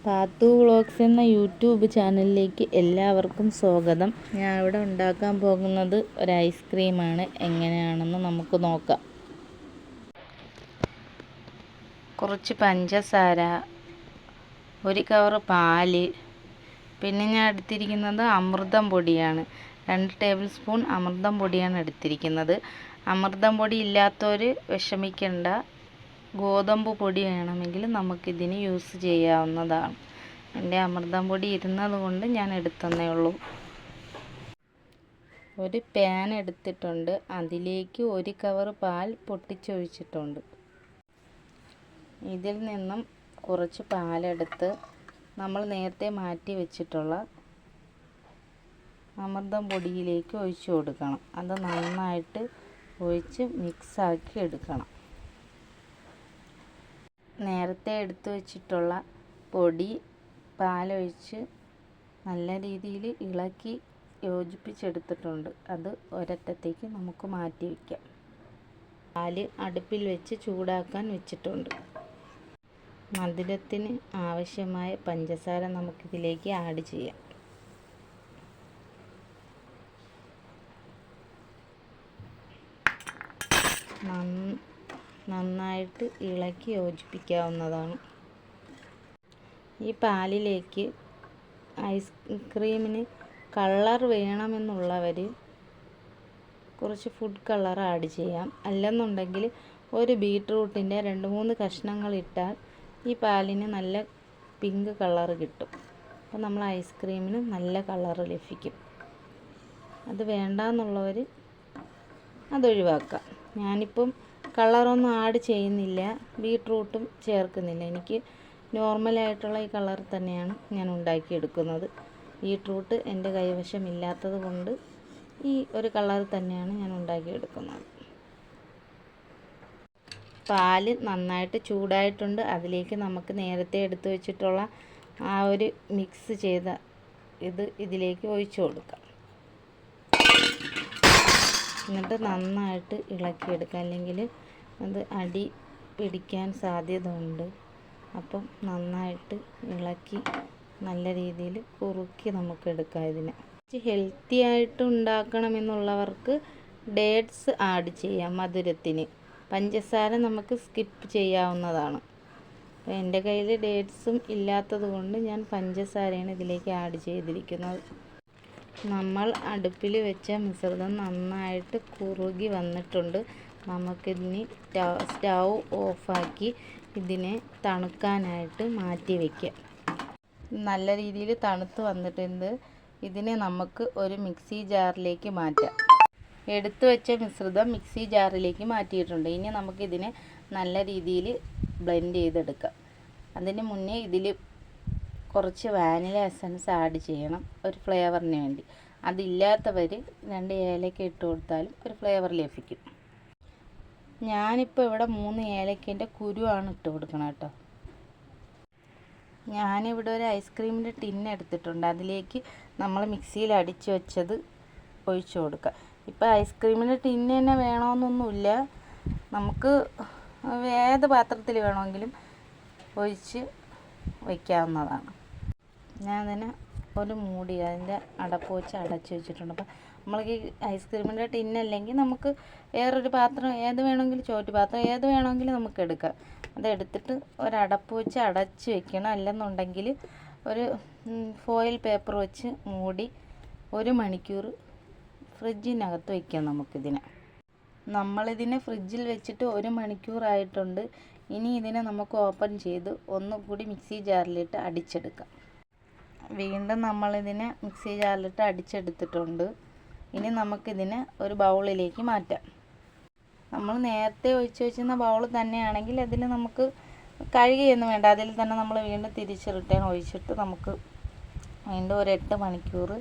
പാത്തു vlogs എന്ന YouTube ചാനലിലേക്ക് എല്ലാവർക്കും സ്വാഗതം. ഞാൻ ഇവിടെ ഉണ്ടാക്കാൻ പോകുന്നത് ഒരു ഐസ്ക്രീമാണ്. എങ്ങനെയാണെന്ന് നമുക്ക് നോക്കാം. കുറച്ച് പഞ്ചസാര, ഒരു കവർ പാല്, പിന്നെ ഞാൻ എടുത്തിരിക്കുന്നത് അമൃതം പൊടിയാണ്. 2 ടേബിൾ സ്പൂൺ അമൃതം പൊടിയാണ് എടുത്തിരിക്കുന്നത്. അമൃതം പൊടി ഇല്ലാത്തവർ വിഷമിക്കേണ്ട. ഗോതമ്പ് പൊടി വേണമെങ്കിൽ നമുക്കിതിന് യൂസ് ചെയ്യാവുന്നതാണ്. എൻ്റെ അമൃതം പൊടി ഇരുന്നത് കൊണ്ട് ഞാൻ എടുത്തന്നേ ഉള്ളൂ. ഒരു പാൻ എടുത്തിട്ടുണ്ട്. അതിലേക്ക് 1 കവർ പാൽ പൊട്ടിച്ചൊഴിച്ചിട്ടുണ്ട്. ഇതിൽ നിന്നും കുറച്ച് പാലെടുത്ത് നമ്മൾ നേരത്തെ മാറ്റി വെച്ചിട്ടുള്ള അമൃതം പൊടിയിലേക്ക് ഒഴിച്ചു കൊടുക്കണം. അത് നന്നായിട്ട് ഒഴിച്ച് മിക്സാക്കി എടുക്കണം. നേരത്തെ എടുത്തു വച്ചിട്ടുള്ള പൊടി പാലൊഴിച്ച് നല്ല രീതിയിൽ ഇളക്കി യോജിപ്പിച്ചെടുത്തിട്ടുണ്ട്. അത് ഒരറ്റത്തേക്ക് നമുക്ക് മാറ്റി വയ്ക്കാം. പാല് അടുപ്പിൽ വെച്ച് ചൂടാക്കാൻ വെച്ചിട്ടുണ്ട്. മധുരത്തിന് ആവശ്യമായ പഞ്ചസാര നമുക്കിതിലേക്ക് ആഡ് ചെയ്യാം. നന്നായിട്ട് ഇളക്കി യോജിപ്പിക്കാവുന്നതാണ്. ഈ പാലിലേക്ക് ഐസ്ക്രീമിന് കളർ വേണമെന്നുള്ളവർ കുറച്ച് ഫുഡ് കളർ ആഡ് ചെയ്യാം. അല്ലെന്നുണ്ടെങ്കിൽ ഒരു ബീട്രൂട്ടിൻ്റെ 2-3 കഷ്ണങ്ങൾ ഇട്ടാൽ ഈ പാലിന് നല്ല പിങ്ക് കളർ കിട്ടും. അപ്പോൾ നമ്മൾ ഐസ്ക്രീമിന് നല്ല കളർ ലഭിക്കും. അത് വേണ്ടാന്നുള്ളവർ അതൊഴിവാക്കാം. ഞാനിപ്പം കളറൊന്നും ആഡ് ചെയ്യുന്നില്ല, ബീട്രൂട്ടും ചേർക്കുന്നില്ല. എനിക്ക് നോർമലായിട്ടുള്ള ഈ കളർ തന്നെയാണ് ഞാൻ ഉണ്ടാക്കിയെടുക്കുന്നത്. ബീട്രൂട്ട് എൻ്റെ കൈവശം ഇല്ലാത്തത് കൊണ്ട് ഈ ഒരു കളർ തന്നെയാണ് ഞാൻ ഉണ്ടാക്കിയെടുക്കുന്നത്. പാല് നന്നായിട്ട് ചൂടായിട്ടുണ്ട്. അതിലേക്ക് നമുക്ക് നേരത്തെ എടുത്തു വെച്ചിട്ടുള്ള ആ ഒരു മിക്സ് ചെയ്ത ഇതിലേക്ക് ഒഴിച്ചു കൊടുക്കാം. എന്നിട്ട് നന്നായിട്ട് ഇളക്കിയെടുക്കുക, അല്ലെങ്കിൽ അത് അടി പിടിക്കാൻ സാധ്യത ഉണ്ട്. അപ്പം നന്നായിട്ട് ഇളക്കി നല്ല രീതിയിൽ കുറുക്കി നമുക്ക് എടുക്കാം. ഇതിന് ഹെൽത്തി ആയിട്ട് ഉണ്ടാക്കണമെന്നുള്ളവർക്ക് ഡേറ്റ്സ് ആഡ് ചെയ്യാം. മധുരത്തിന് പഞ്ചസാര നമുക്ക് സ്കിപ്പ് ചെയ്യാവുന്നതാണ്. അപ്പോൾ എൻ്റെ കയ്യിൽ ഡേറ്റ്സും ഇല്ലാത്തത് കൊണ്ട് ഞാൻ പഞ്ചസാരയാണ് ഇതിലേക്ക് ആഡ് ചെയ്തിരിക്കുന്നത്. നമ്മൾ അടുപ്പിൽ വെച്ച മിശ്രിതം നന്നായിട്ട് കുറുകി വന്നിട്ടുണ്ട്. നമുക്കിതിന് സ്റ്റൗ ഓഫാക്കി ഇതിനെ തണുക്കാനായിട്ട് മാറ്റി വയ്ക്കാം. നല്ല രീതിയിൽ തണുത്ത് വന്നിട്ടുണ്ട്. ഇതിനെ നമുക്ക് ഒരു മിക്സി ജാറിലേക്ക് മാറ്റാം. എടുത്തു വെച്ച മിശ്രിതം മിക്സി ജാറിലേക്ക് മാറ്റിയിട്ടുണ്ട്. ഇനി നമുക്കിതിനെ നല്ല രീതിയിൽ ബ്ലെൻഡ് ചെയ്തെടുക്കാം. അതിന് മുന്നേ ഇതിൽ കുറച്ച് വാനില എസൻസ് ആഡ് ചെയ്യണം, ഒരു ഫ്ലേവറിന് വേണ്ടി. അതില്ലാത്തവർ 2 ഏലക്ക ഇട്ട് കൊടുത്താലും ഒരു ഫ്ലേവർ ലഭിക്കും. ഞാനിപ്പോൾ ഇവിടെ 3 ഏലക്കേൻ്റെ കുരുവാണ് ഇട്ട് കൊടുക്കണം കേട്ടോ. ഞാനിവിടെ ഒരു ഐസ്ക്രീമിൻ്റെ ടിന്ന് എടുത്തിട്ടുണ്ട്. അതിലേക്ക് നമ്മൾ മിക്സിയിൽ അടിച്ച് വെച്ചത് ഒഴിച്ചു കൊടുക്കുക. ഇപ്പോൾ ഐസ്ക്രീമിൻ്റെ ടിന്ന് തന്നെ വേണമെന്നൊന്നുമില്ല, നമുക്ക് ഏത് പാത്രത്തിൽ വേണമെങ്കിലും ഒഴിച്ച് വയ്ക്കാവുന്നതാണ്. ഞാൻ അതിനെ ഒരു മൂടി അതിൻ്റെ അടപ്പ് വെച്ച് അടച്ച് വെച്ചിട്ടുണ്ട്. അപ്പം നമ്മൾക്ക് ഈ ഐസ്ക്രീമിൻ്റെ ടിന്നല്ലെങ്കിൽ നമുക്ക് വേറൊരു പാത്രം ഏത് വേണമെങ്കിലും, ചോറ്റുപാത്രം ഏത് വേണമെങ്കിലും നമുക്ക് എടുക്കാം. അതെടുത്തിട്ട് ഒരടപ്പ് വെച്ച് അടച്ച് വെക്കണം. അല്ലെന്നുണ്ടെങ്കിൽ ഒരു ഫോയിൽ പേപ്പർ വെച്ച് മൂടി 1 മണിക്കൂർ ഫ്രിഡ്ജിനകത്ത് വയ്ക്കാം നമുക്കിതിനെ. നമ്മളിതിനെ ഫ്രിഡ്ജിൽ വെച്ചിട്ട് 1 മണിക്കൂറായിട്ടുണ്ട്. ഇനി ഇതിനെ നമുക്ക് ഓപ്പൺ ചെയ്ത് ഒന്നുകൂടി മിക്സി ജാറിലിട്ട് അടിച്ചെടുക്കാം. വീണ്ടും നമ്മളിതിനെ മിക്സി ജാറിലിട്ട് അടിച്ചെടുത്തിട്ടുണ്ട്. ഇനി നമുക്കിതിനെ ഒരു ബൗളിലേക്ക് മാറ്റാം. നമ്മൾ നേരത്തെ ഒഴിച്ച് വെച്ചിരുന്ന ബൗൾ തന്നെയാണെങ്കിൽ അതിൽ നമുക്ക് കഴുകിയൊന്നും വേണ്ട. അതിൽ തന്നെ നമ്മൾ വീണ്ടും തിരിച്ച് റിട്ടേൺ ഒഴിച്ചിട്ട് നമുക്ക് വീണ്ടും ഒരു 8 മണിക്കൂർ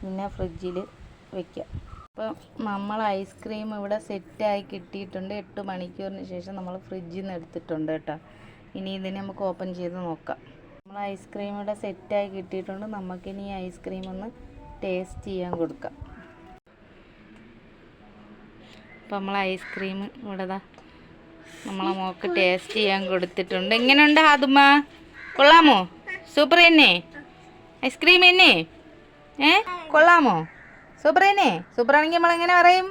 പിന്നെ ഫ്രിഡ്ജിൽ വയ്ക്കാം. അപ്പം നമ്മൾ ഐസ്ക്രീം ഇവിടെ സെറ്റായി കിട്ടിയിട്ടുണ്ട്. 8 മണിക്കൂറിന് ശേഷം നമ്മൾ ഫ്രിഡ്ജിൽ നിന്ന് എടുത്തിട്ടുണ്ട് കേട്ടോ. ഇനി ഇതിനെ നമുക്ക് ഓപ്പൺ ചെയ്ത് നോക്കാം. നമ്മൾ ഐസ്ക്രീം ഇവിടെ സെറ്റായി കിട്ടിയിട്ടുണ്ട്. നമുക്കിനി ഈ ഐസ്ക്രീം ഒന്ന് ടേസ്റ്റ് ചെയ്യാൻ കൊടുക്കാം. അപ്പോൾ നമ്മൾ ഐസ്ക്രീം ഇവിടെ നമ്മളെ മോൾക്ക് ടേസ്റ്റ് ചെയ്യാൻ കൊടുത്തിട്ടുണ്ട്. എങ്ങനെയുണ്ട് ആദുമ്മ? കൊള്ളാമോ? സൂപ്പർ തന്നെ ഐസ്ക്രീം തന്നെ കൊള്ളാമോ സൂപ്പർ തന്നെ സൂപ്പറാണെങ്കിൽ നമ്മളെങ്ങനെ പറയും